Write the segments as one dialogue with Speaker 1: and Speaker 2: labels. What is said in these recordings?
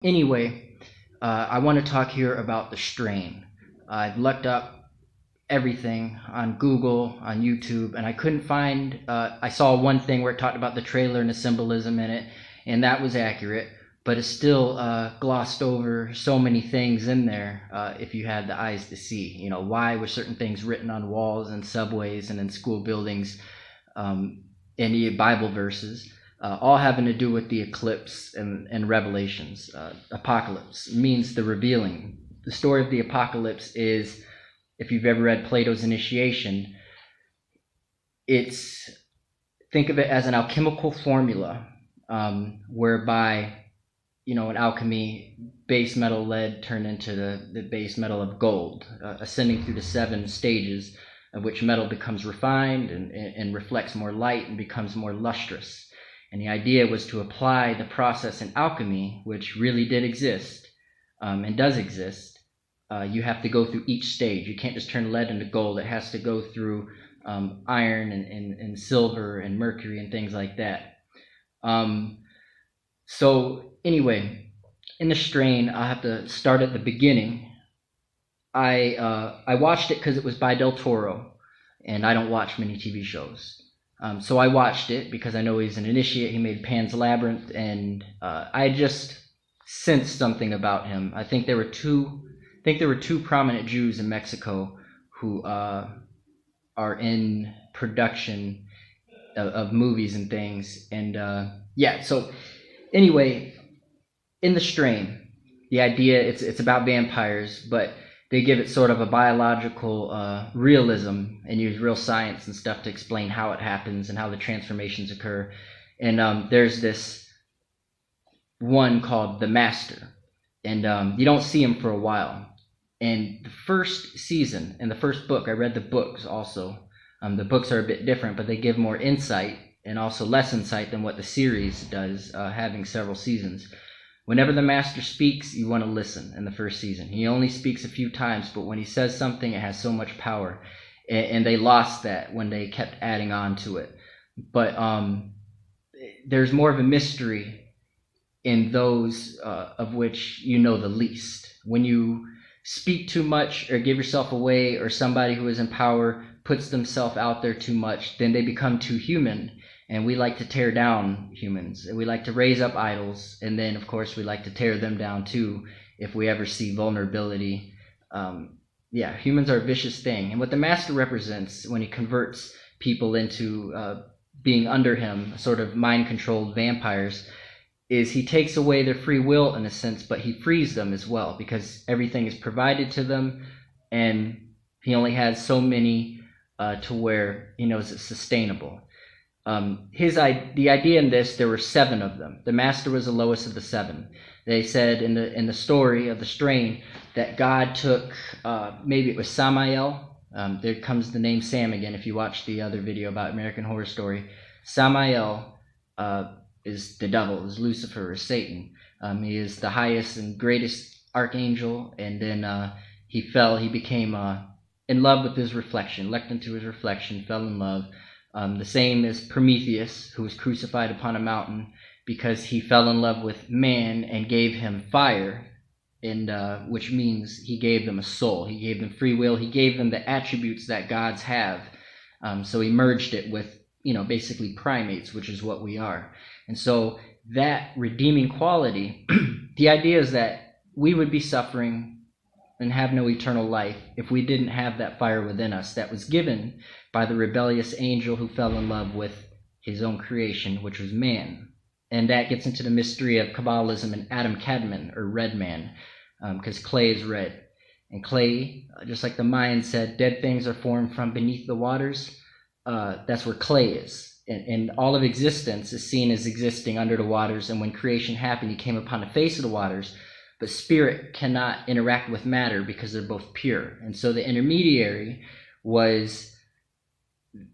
Speaker 1: Anyway, I want to talk here about the strain. I've looked up everything on Google, on YouTube, and I couldn't find. I saw one thing where it talked about the trailer and the symbolism in it, and that was accurate. But it still glossed over so many things in there. If you had the eyes to see, why were certain things written on walls and subways and in school buildings, and the Bible verses, all having to do with the eclipse and Revelations. Apocalypse means the revealing. The story of the apocalypse is, if you've ever read Plato's Initiation, think of it as an alchemical formula, whereby, in alchemy, base metal lead turned into the base metal of gold, ascending through the 7 stages of which metal becomes refined and reflects more light and becomes more lustrous. And the idea was to apply the process in alchemy, which really did exist and does exist. You have to go through each stage. You can't just turn lead into gold. It has to go through iron and silver and mercury and things like that. So anyway, in the strain, I have to start at the beginning. I watched it because it was by Del Toro, and I don't watch many TV shows. So I watched it because I know he's an initiate. He made Pan's Labyrinth, and I just sensed something about him. I think there were two prominent Jews in Mexico who are in production of movies and things. And so anyway, in the strain, the idea, it's about vampires, but they give it sort of a biological realism and use real science and stuff to explain how it happens and how the transformations occur. And there's this one called the Master, and you don't see him for a while. And the first season and the first book, I read the books also. The books are a bit different, but they give more insight and also less insight than what the series does, having several seasons. Whenever the Master speaks, you want to listen in the first season. He only speaks a few times, but when he says something, it has so much power. And they lost that when they kept adding on to it. But there's more of a mystery in those of which you know the least. When you speak too much or give yourself away, or somebody who is in power puts themselves out there too much, then they become too human. And we like to tear down humans. We like to raise up idols. And then, of course, we like to tear them down, too, if we ever see vulnerability. Humans are a vicious thing. And what the Master represents when he converts people into being under him, sort of mind-controlled vampires, is he takes away their free will, in a sense, but he frees them as well, because everything is provided to them, and he only has so many to where he knows it's sustainable. The idea in this, there were 7 of them. The Master was the lowest of the 7. They said in the story of the strain that God took, maybe it was Samael. There comes the name Sam again if you watch the other video about American Horror Story. Samael is the devil, is Lucifer, is Satan. He is the highest and greatest archangel, and then he fell. He became in love with his reflection, looked into his reflection, fell in love. The same as Prometheus, who was crucified upon a mountain because he fell in love with man and gave him fire, and which means he gave them a soul. He gave them free will. He gave them the attributes that gods have. So he merged it with, basically primates, which is what we are. And so that redeeming quality, the idea is that we would be suffering and have no eternal life if we didn't have that fire within us that was given by the rebellious angel who fell in love with his own creation, which was man. And that gets into the mystery of Kabbalism and Adam Kadmon, or red man, because clay is red. And clay, just like the Mayans said, dead things are formed from beneath the waters. That's where clay is. And all of existence is seen as existing under the waters. And when creation happened, he came upon the face of the waters. But spirit cannot interact with matter because they're both pure. And so the intermediary was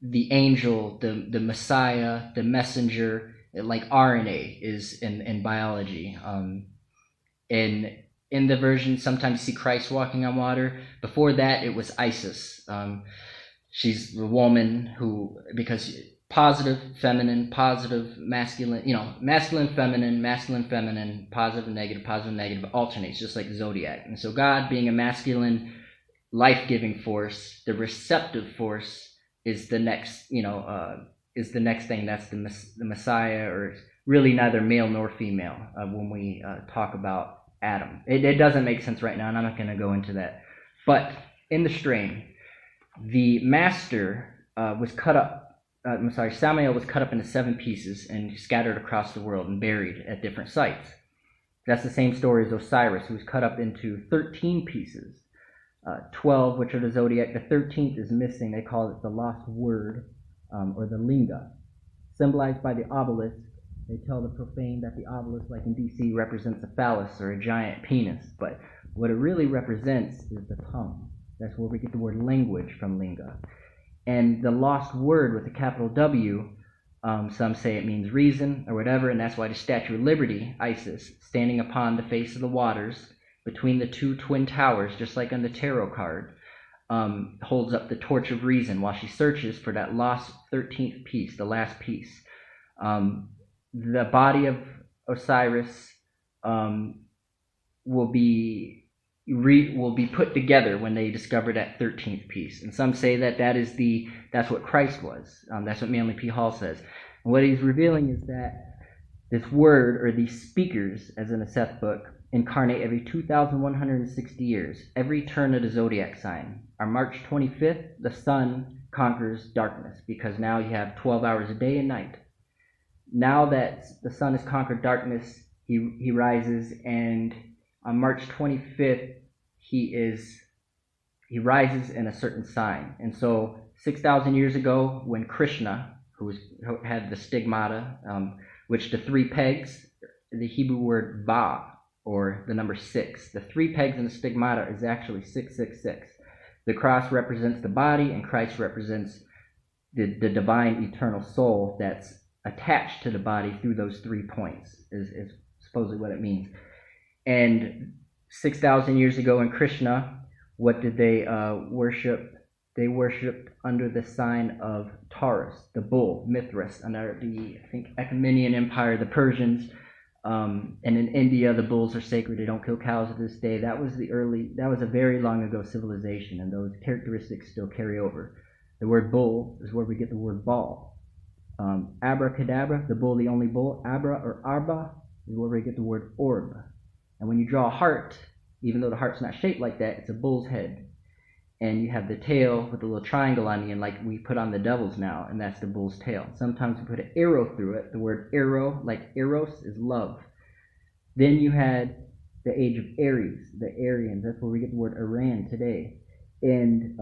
Speaker 1: the angel, the Messiah, the messenger, like RNA is in biology. And in the version, sometimes you see Christ walking on water. Before that, it was Isis. She's the woman who, because positive, feminine, positive, masculine, masculine, feminine, positive, negative, alternates, just like the zodiac. And so God, being a masculine, life-giving force, the receptive force is the next, is the next thing. That's the Messiah, or really neither male nor female when we talk about Adam. It doesn't make sense right now, and I'm not going to go into that. But in the strain, the master was cut up. Samael was cut up into 7 pieces and scattered across the world and buried at different sites. That's the same story as Osiris, who was cut up into 13 pieces. 12, which are the zodiac. The 13th is missing. They call it the lost word, or the linga. Symbolized by the obelisk, they tell the profane that the obelisk, like in DC, represents a phallus or a giant penis. But what it really represents is the tongue. That's where we get the word language from linga. And the lost word with a capital W, some say it means reason or whatever, and that's why the Statue of Liberty, Isis, standing upon the face of the waters between the 2 twin towers, just like on the tarot card, holds up the torch of reason while she searches for that lost 13th piece, the last piece. The body of Osiris will be put together when they discover that 13th piece. And some say that that's what Christ was. That's what Manly P. Hall says. And what he's revealing is that this word, or these speakers, as in the Seth book, incarnate every 2,160 years, every turn of the zodiac sign. On March 25th, the sun conquers darkness, because now you have 12 hours a day and night. Now that the sun has conquered darkness, he rises, and on March 25th, he rises in a certain sign. And so 6,000 years ago, when Krishna, who had the stigmata, which the 3 pegs, the Hebrew word va, or the number 6, the 3 pegs in the stigmata is actually 666. The cross represents the body, and Christ represents the divine eternal soul that's attached to the body through those 3 points, is supposedly what it means. And 6,000 years ago in Krishna, what did they worship? They worshipped under the sign of Taurus, the bull, Mithras, under the, I think, Achaemenian Empire, the Persians. And in India, the bulls are sacred. They don't kill cows to this day. That was a very long ago civilization, and those characteristics still carry over. The word bull is where we get the word ball. Abracadabra, the bull, the only bull. Abra or arba is where we get the word orb. And when you draw a heart, even though the heart's not shaped like that, it's a bull's head. And you have the tail with a little triangle on the end, like we put on the devils now, and that's the bull's tail. Sometimes we put an arrow through it. The word arrow, like eros, is love. Then you had the age of Aries, the Aryans. That's where we get the word Iran today. And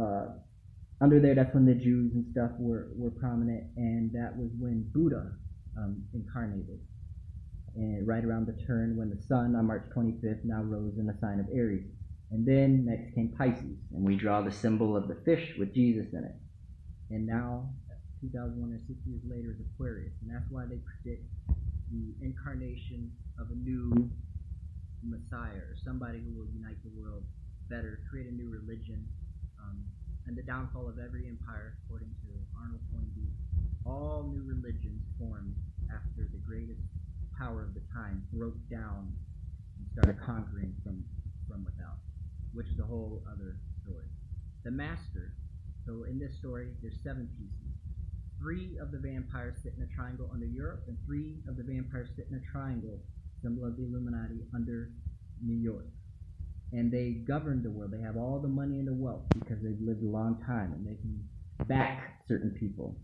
Speaker 1: under there, that's when the Jews and stuff were prominent, and that was when Buddha incarnated. And right around the turn when the sun on March 25th now rose in the sign of Aries. And then next came Pisces, and we draw the symbol of the fish with Jesus in it. And now, 2,160 years later, is Aquarius, and that's why they predict the incarnation of a new Messiah, or somebody who will unite the world better, create a new religion, and the downfall of every empire, according to Arnold Toynbee. All new religions formed after the greatest power of the time broke down and started conquering from without, which is a whole other story. The master, so in this story, there's 7 pieces. 3 of the vampires sit in a triangle under Europe, and 3 of the vampires sit in a triangle, symbol of the Illuminati, under New York. And they govern the world. They have all the money and the wealth because they've lived a long time, and they can back certain people.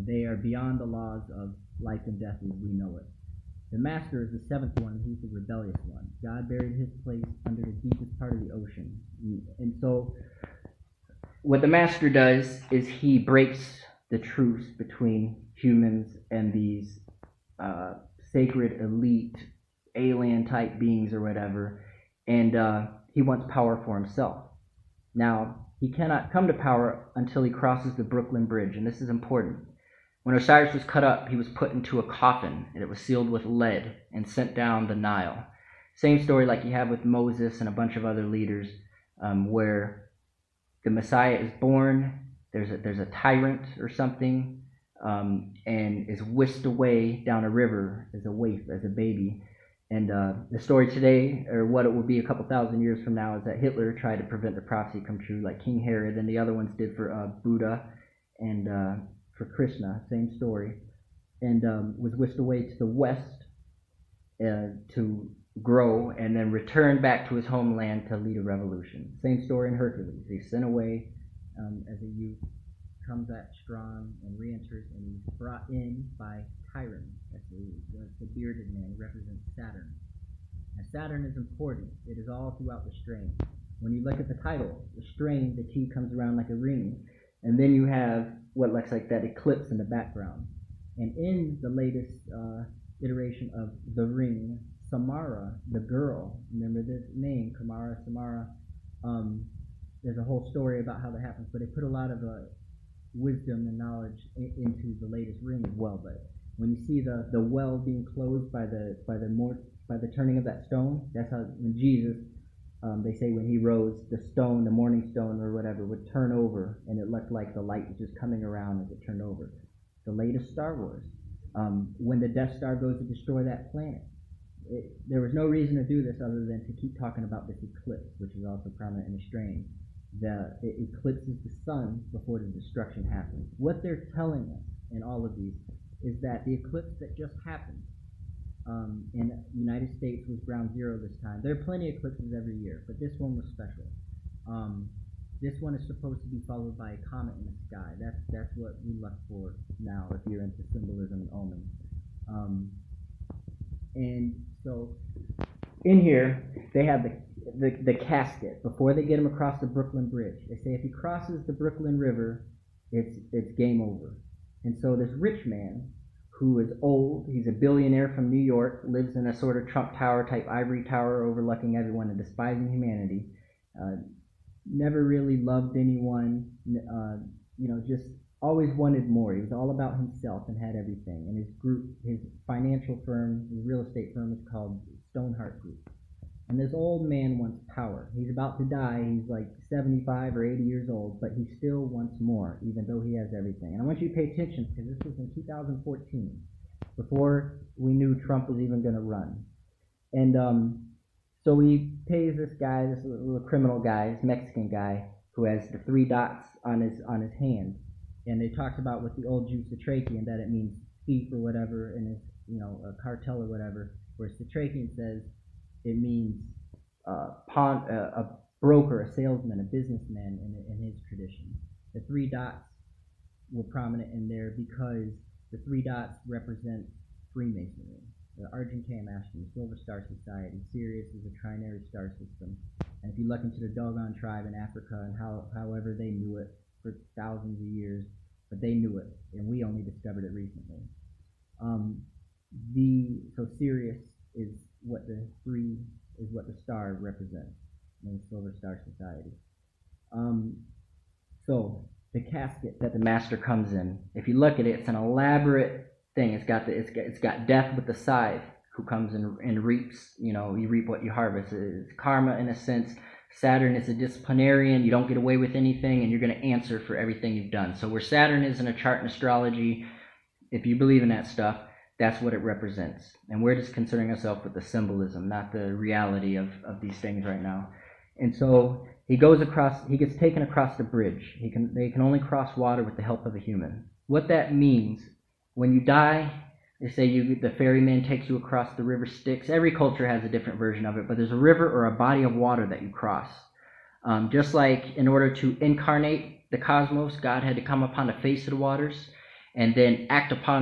Speaker 1: They are beyond the laws of life and death as we know it. The master is the 7th one. He's the rebellious one. God buried his place under the deepest part of the ocean. And so what the master does is he breaks the truce between humans and these sacred elite alien type beings or whatever, and he wants power for himself. Now, he cannot come to power until he crosses the Brooklyn Bridge, and this is important. When Osiris was cut up, he was put into a coffin, and it was sealed with lead and sent down the Nile. Same story like you have with Moses and a bunch of other leaders, where the Messiah is born. There's a tyrant or something and is whisked away down a river as a waif, as a baby. And the story today, or what it will be a couple thousand years from now, is that Hitler tried to prevent the prophecy come true, like King Herod, and the other ones did for Buddha and for Krishna, same story, and was whisked away to the west to grow, and then return back to his homeland to lead a revolution. Same story in Hercules. He's sent away as a youth, comes back strong and re-enters, and he's brought in by Chiron. That's the bearded man. He represents Saturn. And Saturn is important. It is all throughout the strain. When you look at the title, the strain, the T comes around like a ring, and then you have what looks like that eclipse in the background. And in the latest iteration of the ring, Samara, the girl, remember this name, Kamara, Samara, there's a whole story about how that happens, but they put a lot of wisdom and knowledge into the latest ring as well. But when you see the well being closed by the turning of that stone, that's how when Jesus, they say when he rose, the stone, the morning stone or whatever, would turn over, and it looked like the light was just coming around as it turned over. The latest Star Wars, when the Death Star goes to destroy that planet, there was no reason to do this other than to keep talking about this eclipse, which is also prominent in the strain. It eclipses the sun before the destruction happens. What they're telling us in all of these is that the eclipse that just happened in the United States was ground zero this time. There are plenty of eclipses every year, but this one was special. This one is supposed to be followed by a comet in the sky. That's what we look for now if you're into symbolism and omens. And so in here they have the casket before they get him across the Brooklyn Bridge. They say if he crosses the Brooklyn River, it's game over. And so this rich man who is old, he's a billionaire from New York, lives in a sort of Trump Tower type ivory tower overlooking everyone and despising humanity. Never really loved anyone, just always wanted more. He was all about himself and had everything. And his financial firm, his real estate firm is called Stoneheart Group. And this old man wants power. He's about to die. He's like 75 or 80 years old, but he still wants more, even though he has everything. And I want you to pay attention because this was in 2014, before we knew Trump was even going to run. And so he pays this guy, this little criminal guy, this Mexican guy, who has the 3 dots on his hand. And they talked about with the old Jew Satrakian that it means thief or whatever, and it's a cartel or whatever. Whereas Satrakian says it means a broker, a salesman, a businessman in his tradition. The 3 dots were prominent in there because the 3 dots represent Freemasonry. The Argentine Ashton, the Silver Star Society, Sirius is a trinary star system. And if you look into the Dogon tribe in Africa and however they knew it for thousands of years, but they knew it, and we only discovered it recently. So Sirius is what the star represents in the Silver Star Society. So the casket that the master comes in, if you look at it, it's an elaborate thing. It's got death with the scythe, who comes and reaps. You reap what you harvest. It's karma in a sense. Saturn is a disciplinarian. You don't get away with anything, and you're going to answer for everything you've done. So where Saturn is in a chart in astrology, if you believe in that stuff, that's what it represents. And we're just concerning ourselves with the symbolism, not the reality of these things right now. And so he gets taken across the bridge. They can only cross water with the help of a human. What that means, when you die, they say the ferryman takes you across the river Styx. Every culture has a different version of it, but there's a river or a body of water that you cross. Just like in order to incarnate the cosmos, God had to come upon the face of the waters and then act upon